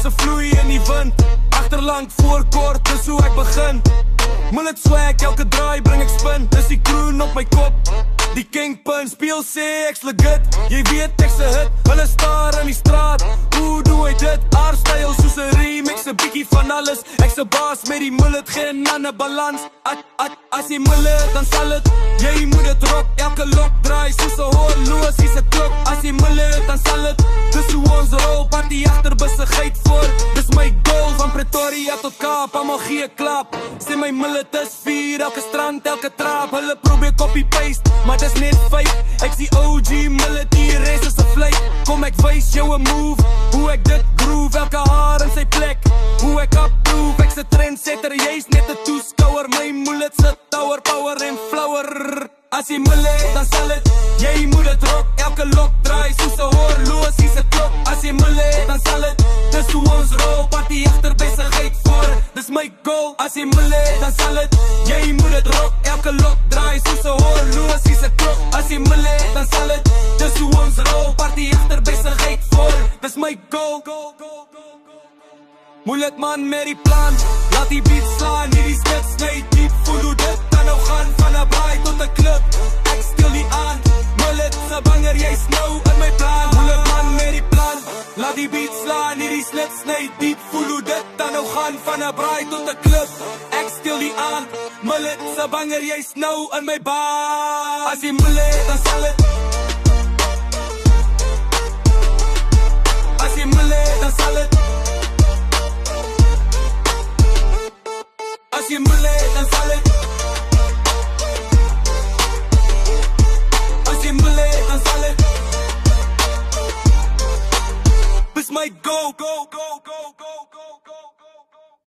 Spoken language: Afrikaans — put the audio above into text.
soos 'n vloei in die wind. Agterlank voor kort, dis hoe ek begin. Mullet swag, elke draai bring ek spin. Dis die kroon op my kop, die kingpin speel sê ek's legit. Jy weet ek's 'n hit, hulle staar in die straat. Hoe doe hy dit? Aardstyl soos 'n remix, 'n bietjie van alles. Ek's 'n baas met die mullet, geen ander balans. As jy mullet, dan sal het. Jy moet dit rock, elke lok draai soos 'n horlosie se klok. As jy mullet, dan sal het. Dis hoe ons rol, party agter besigheid voor. Dis my goal, van Pretoria tot Kaap, almal gee 'n klap. Sê my mullet is vuur, elke strand, elke trap. Hulle probeer copy-paste, maar dis net fake. Ek's die OG mullet, die res is 'n vlek. Kom ek wys jou 'n move, hoe ek dit groove, elke haar in sy plek. Hoe ek approve, ek's 'n trendsetter, jy's net 'n toeskouer. My mullet se tower, power en flower. As jy mullet, dan sal het. Jy moet dit rock, elke lok draai soos 'n horlosie se klok. As jy mullet, dan sal het. Dis hoe ons rol, party agter besigheid voor. Dis my goal, as jy mullet, dan sal het. Jy moet dit rock, elke lok draai soos 'n horlosie se klok. As jy mullet, dan sal het. Dis hoe ons rol, party agter besigheid voor. Dis my goal. Mullet man met die plan, laat die beat slaan, hierdie skit sny diep. Voel hoe dit dan nou gaan, van 'n braai tot 'n klip. Ek stil nie aan, mullet se banger, jy's nou in my plan. Mullet man met die plan, laat die beat slaan, hierdie skit sny diep. Voel hoe dit dan nou gaan, van 'n braai tot 'n klip. Ek stil nie aan, mullet se banger, jy's nou in my baan. As jy mullet, dan sal het. As jy mullet, dan sal het. As jy mullet, dan sal het. As jy mullet, dan sal het. Dis my go, go, go, go, go.